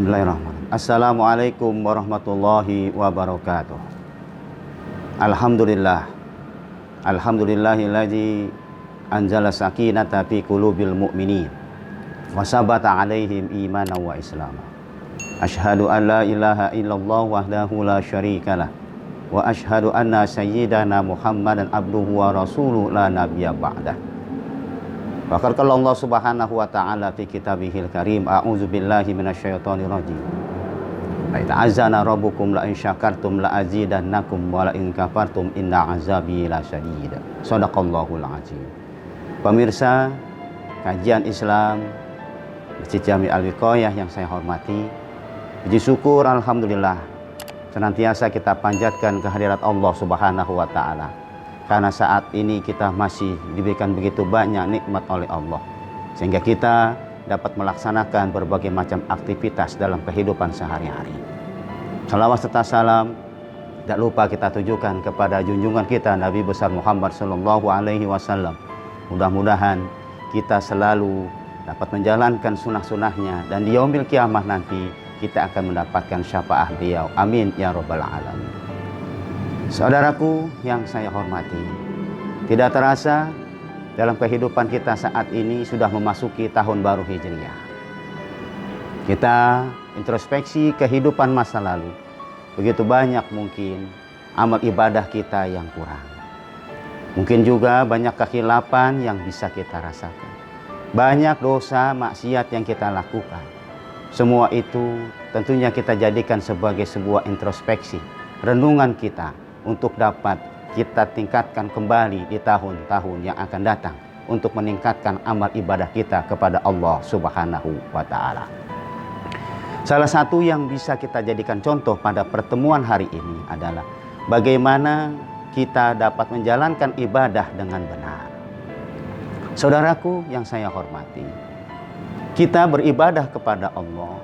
Bismillahirrahmanirrahim. Assalamualaikum warahmatullahi wabarakatuh. Alhamdulillah. Alhamdulillahilladzi anzala sakinata fi qulubil mu'minin wa sabata 'alaihim imanan wa islama. Asyhadu an la ilaha illallah wahdahu la syarikalah wa asyhadu anna sayyidana Muhammadan abduhu wa rasuluhu la nabiyya ba'dah. Faqad qala Allah Subhanahu wa ta'ala fi kitabihil karim, a'udzu billahi minasyaitonir rajim. La ta'azzana rabbukum la in syakartum la azidannakum wa la in kafartum inna azabi lasyadid. Shadaqallahul azim. Pemirsa kajian Islam Masjid Jami Al-Wiqayah yang saya hormati, puji syukur alhamdulillah senantiasa kita panjatkan kehadirat Allah Subhanahu wa ta'ala, karena saat ini kita masih diberikan begitu banyak nikmat oleh Allah, sehingga kita dapat melaksanakan berbagai macam aktivitas dalam kehidupan sehari-hari. Salawat serta salam tak lupa kita tujukan kepada junjungan kita Nabi besar Muhammad Sallallahu Alaihi Wasallam. Mudah-mudahan kita selalu dapat menjalankan sunnah-sunnahnya, dan di yaumil kiamah nanti kita akan mendapatkan syafaat beliau. Amin ya rabbal alamin. Saudaraku yang saya hormati, tidak terasa dalam kehidupan kita saat ini sudah memasuki tahun baru Hijriah. Kita introspeksi kehidupan masa lalu. Begitu banyak mungkin amal ibadah kita yang kurang. Mungkin juga banyak kekhilafan yang bisa kita rasakan. Banyak dosa maksiat yang kita lakukan. Semua itu tentunya kita jadikan sebagai sebuah introspeksi, renungan kita, untuk dapat kita tingkatkan kembali di tahun-tahun yang akan datang untuk meningkatkan amal ibadah kita kepada Allah Subhanahu wa ta'ala. Salah satu yang bisa kita jadikan contoh pada pertemuan hari ini adalah bagaimana kita dapat menjalankan ibadah dengan benar. Saudaraku yang saya hormati, kita beribadah kepada Allah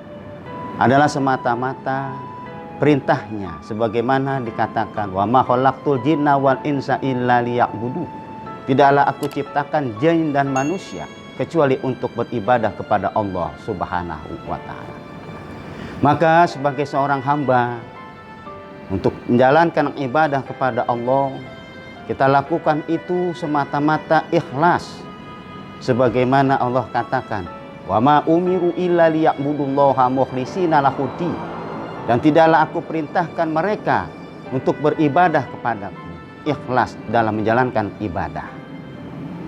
adalah semata-mata perintahnya, sebagaimana dikatakan, wa ma khalaqtul jinna wal insa illa liya'budu. Tidaklah aku ciptakan jin dan manusia kecuali untuk beribadah kepada Allah Subhanahu wa ta'ala. Maka sebagai seorang hamba, untuk menjalankan ibadah kepada Allah, kita lakukan itu semata-mata ikhlas, sebagaimana Allah katakan, wa ma umiru illa liya'budullaha mukhlishina lahuddin. Dan tidaklah aku perintahkan mereka untuk beribadah kepadaku, ikhlas dalam menjalankan ibadah.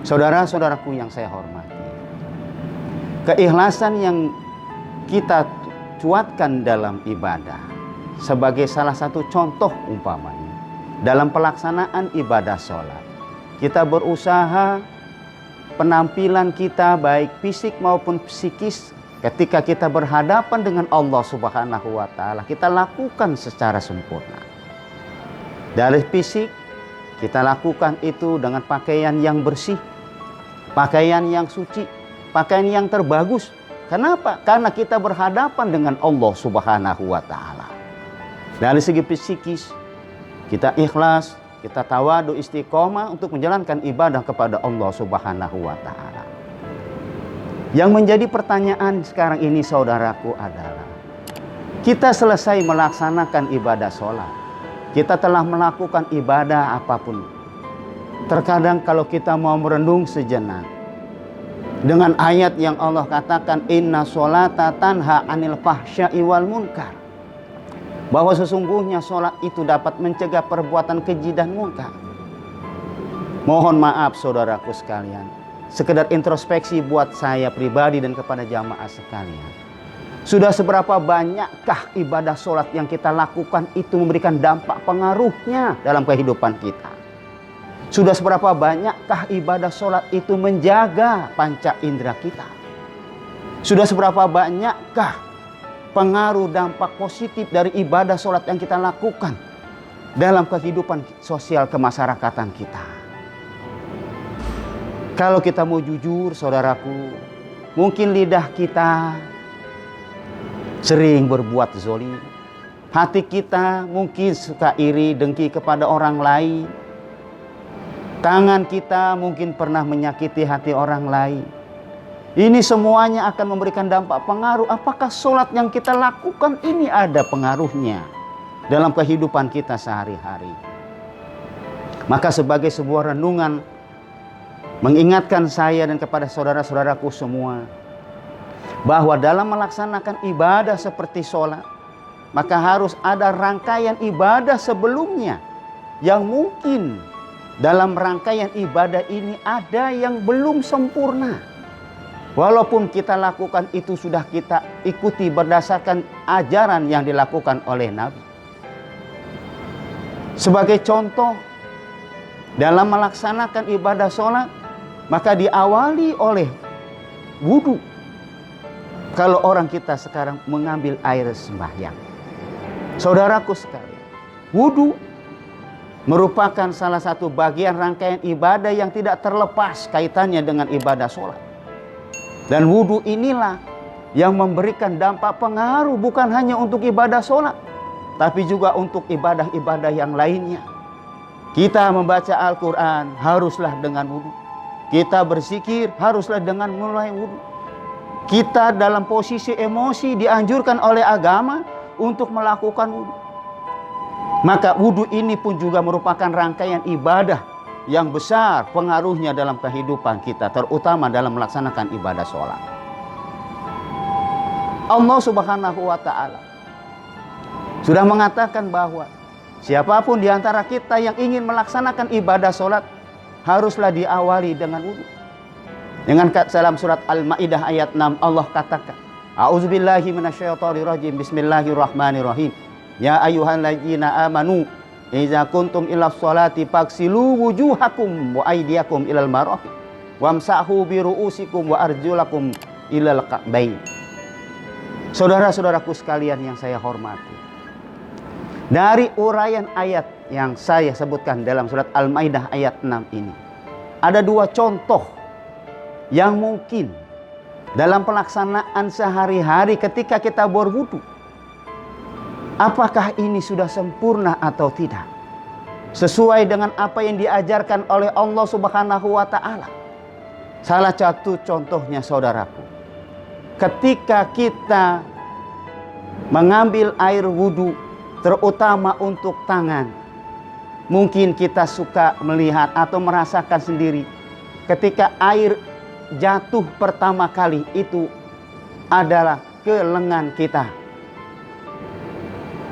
Saudara-saudaraku yang saya hormati, keikhlasan yang kita cuatkan dalam ibadah sebagai salah satu contoh umpamanya dalam pelaksanaan ibadah sholat. Kita berusaha penampilan kita baik fisik maupun psikis, ketika kita berhadapan dengan Allah Subhanahu wa ta'ala, kita lakukan secara sempurna. Dari fisik, kita lakukan itu dengan pakaian yang bersih, pakaian yang suci, pakaian yang terbagus. Kenapa? Karena kita berhadapan dengan Allah Subhanahu wa ta'ala. Dari segi psikis, kita ikhlas, kita tawadu istiqomah untuk menjalankan ibadah kepada Allah Subhanahu wa ta'ala. Yang menjadi pertanyaan sekarang ini saudaraku adalah, kita selesai melaksanakan ibadah sholat, kita telah melakukan ibadah apapun. Terkadang kalau kita mau merenung sejenak dengan ayat yang Allah katakan, inna sholata tanha anil fahsya'i wal munkar, bahwa sesungguhnya sholat itu dapat mencegah perbuatan keji dan munkar. Mohon maaf saudaraku sekalian, sekedar introspeksi buat saya pribadi dan kepada jamaah sekalian. Sudah seberapa banyakkah ibadah sholat yang kita lakukan itu memberikan dampak pengaruhnya dalam kehidupan kita? Sudah seberapa banyakkah ibadah sholat itu menjaga panca indera kita? Sudah seberapa banyakkah pengaruh dampak positif dari ibadah sholat yang kita lakukan dalam kehidupan sosial kemasyarakatan kita? Kalau kita mau jujur saudaraku, mungkin lidah kita sering berbuat zalim. Hati kita mungkin suka iri, dengki kepada orang lain. Tangan kita mungkin pernah menyakiti hati orang lain. Ini semuanya akan memberikan dampak pengaruh. Apakah sholat yang kita lakukan ini ada pengaruhnya dalam kehidupan kita sehari-hari? Maka sebagai sebuah renungan, mengingatkan saya dan kepada saudara-saudaraku semua, bahwa dalam melaksanakan ibadah seperti sholat, maka harus ada rangkaian ibadah sebelumnya, yang mungkin dalam rangkaian ibadah ini ada yang belum sempurna. Walaupun kita lakukan itu sudah kita ikuti berdasarkan ajaran yang dilakukan oleh Nabi. Sebagai contoh, dalam melaksanakan ibadah sholat, maka diawali oleh wudhu. Kalau orang kita sekarang mengambil air sembahyang, saudaraku sekalian, wudhu merupakan salah satu bagian rangkaian ibadah yang tidak terlepas kaitannya dengan ibadah sholat. Dan wudhu inilah yang memberikan dampak pengaruh bukan hanya untuk ibadah sholat, tapi juga untuk ibadah-ibadah yang lainnya. Kita membaca Al-Quran haruslah dengan wudhu. Kita berzikir haruslah dengan mulai wudhu. Kita dalam posisi emosi dianjurkan oleh agama untuk melakukan wudhu. Maka wudhu ini pun juga merupakan rangkaian ibadah yang besar pengaruhnya dalam kehidupan kita, terutama dalam melaksanakan ibadah sholat. Allah Subhanahu wa Ta'ala sudah mengatakan bahwa siapapun di antara kita yang ingin melaksanakan ibadah sholat haruslah diawali dengan wudhu. Dengan dalam surat Al-Maidah ayat 6 Allah katakan, A'udzubillahi minasyaitonirrajim, Bismillahirrahmanirrahim. Ya ayyuhalladzina amanu Iza kuntum ila sholati faghsilu wujuhakum wa aydiyakum ilal marafiq wamsahu bi ru'usikum wa arjulakum ilal ka'bain. Saudara-saudaraku sekalian yang saya hormati, dari uraian ayat yang saya sebutkan dalam surat Al-Maidah ayat 6 ini, ada dua contoh yang mungkin dalam pelaksanaan sehari-hari ketika kita berwudu, apakah ini sudah sempurna atau tidak? Sesuai dengan apa yang diajarkan oleh Allah Subhanahu wa Ta'ala. Salah satu contohnya saudaraku, ketika kita mengambil air wudhu, terutama untuk tangan, mungkin kita suka melihat atau merasakan sendiri ketika air jatuh pertama kali itu adalah ke lengan kita.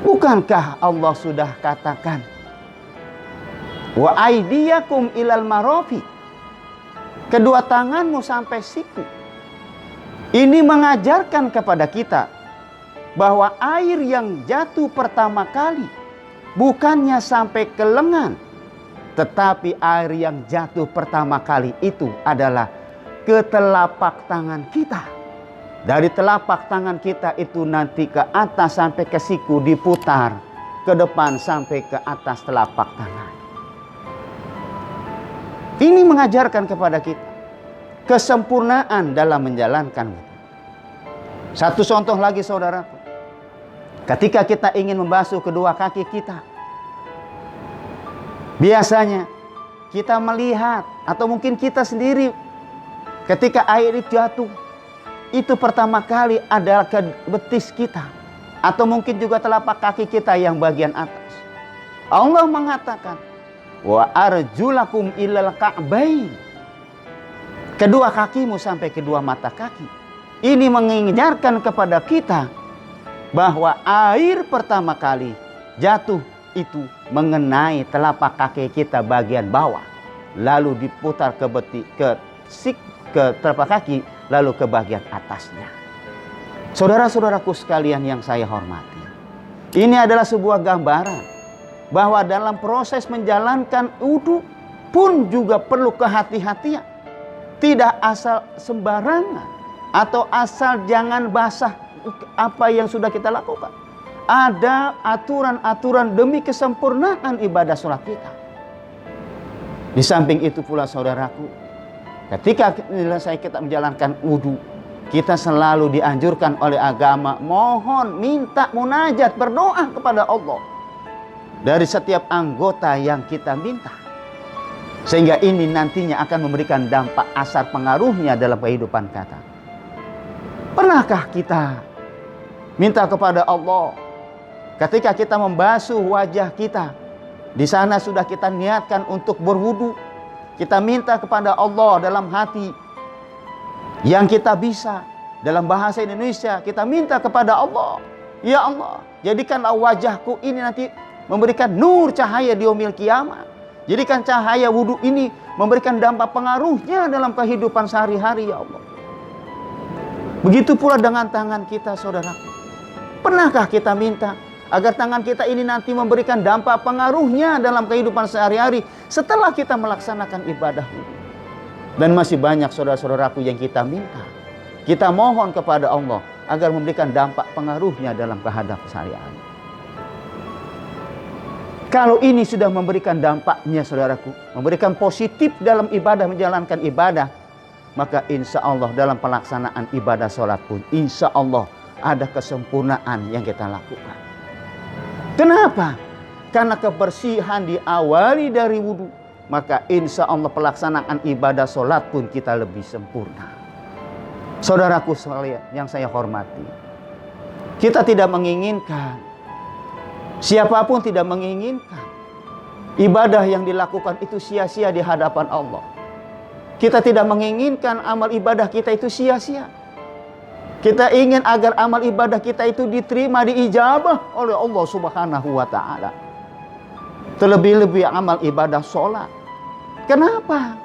Bukankah Allah sudah katakan wa aydiyakum ilal marafiq, kedua tanganmu sampai siku. Ini mengajarkan kepada kita bahwa air yang jatuh pertama kali bukannya sampai ke lengan, tetapi air yang jatuh pertama kali itu adalah ke telapak tangan kita. Dari telapak tangan kita itu nanti ke atas sampai ke siku, diputar ke depan sampai ke atas telapak tangan. Ini mengajarkan kepada kita kesempurnaan dalam menjalankan wudu. Satu contoh lagi saudaraku, ketika kita ingin membasuh kedua kaki kita, biasanya kita melihat atau mungkin kita sendiri ketika air itu jatuh, itu pertama kali adalah ke betis kita, atau mungkin juga telapak kaki kita yang bagian atas. Allah mengatakan wa arjulakum ilal ka'bain, kedua kakimu sampai kedua mata kaki. Ini mengingatkan kepada kita bahwa air pertama kali jatuh itu mengenai telapak kaki kita bagian bawah, lalu diputar ke telapak kaki, lalu ke bagian atasnya. Saudara-saudaraku sekalian yang saya hormati, ini adalah sebuah gambaran bahwa dalam proses menjalankan wudu pun juga perlu kehati-hatian. Tidak asal sembarangan atau asal jangan basah apa yang sudah kita lakukan. Ada aturan-aturan demi kesempurnaan ibadah sholat kita. Di samping itu pula saudaraku, ketika selesai kita menjalankan wudu, kita selalu dianjurkan oleh agama mohon, minta, munajat, berdoa kepada Allah dari setiap anggota yang kita minta. Sehingga ini nantinya akan memberikan dampak asar pengaruhnya dalam kehidupan kita. Pernahkah kita minta kepada Allah ketika kita membasuh wajah kita, di sana sudah kita niatkan untuk berwudu, kita minta kepada Allah dalam hati yang kita bisa. Dalam bahasa Indonesia kita minta kepada Allah, ya Allah, jadikanlah wajahku ini nanti memberikan nur cahaya di yaumil kiamat. Jadikan cahaya wudu ini memberikan dampak pengaruhnya dalam kehidupan sehari-hari, ya Allah. Begitu pula dengan tangan kita, saudaraku. Pernahkah kita minta agar tangan kita ini nanti memberikan dampak pengaruhnya dalam kehidupan sehari-hari setelah kita melaksanakan ibadah wudu? Dan masih banyak saudara-saudaraku yang kita minta. Kita mohon kepada Allah agar memberikan dampak pengaruhnya dalam kehidupan sehari-hari. Kalau ini sudah memberikan dampaknya, saudaraku, memberikan positif dalam ibadah, menjalankan ibadah, maka insya Allah dalam pelaksanaan ibadah sholat pun insya Allah ada kesempurnaan yang kita lakukan. Kenapa? Karena kebersihan diawali dari wudu, maka insya Allah pelaksanaan ibadah sholat pun kita lebih sempurna. Saudaraku sekalian yang saya hormati, kita tidak menginginkan, siapapun tidak menginginkan ibadah yang dilakukan itu sia-sia di hadapan Allah. Kita tidak menginginkan amal ibadah kita itu sia-sia. Kita ingin agar amal ibadah kita itu diterima, diijabah oleh Allah Subhanahu wa Ta'ala. Terlebih-lebih amal ibadah sholat. Kenapa?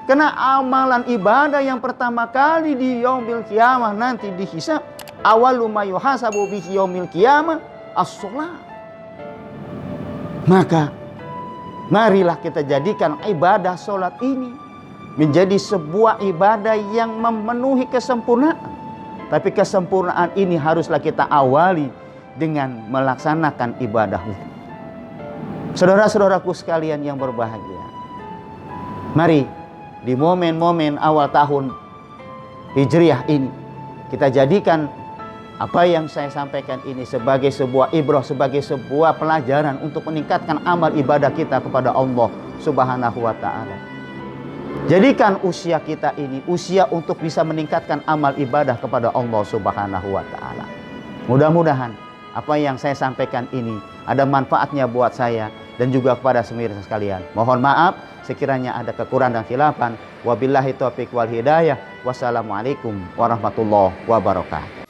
Karena amalan ibadah yang pertama kali di yaumil kiamah nanti dihisab, awalu ma yuhasabu bihi yaumil kiamah as-sholat. Maka marilah kita jadikan ibadah sholat ini menjadi sebuah ibadah yang memenuhi kesempurnaan. Tapi kesempurnaan ini haruslah kita awali dengan melaksanakan ibadah wudu. Saudara-saudaraku sekalian yang berbahagia, mari di momen-momen awal tahun Hijriah ini kita jadikan apa yang saya sampaikan ini sebagai sebuah ibrah, sebagai sebuah pelajaran untuk meningkatkan amal ibadah kita kepada Allah Subhanahu wa Ta'ala. Jadikan usia kita ini usia untuk bisa meningkatkan amal ibadah kepada Allah Subhanahu wa Ta'ala. Mudah-mudahan apa yang saya sampaikan ini ada manfaatnya buat saya dan juga kepada pemirsa sekalian. Mohon maaf sekiranya ada kekurangan dan khilafan. Wabillahi taufiq wal hidayah. Wassalamualaikum warahmatullahi wabarakatuh.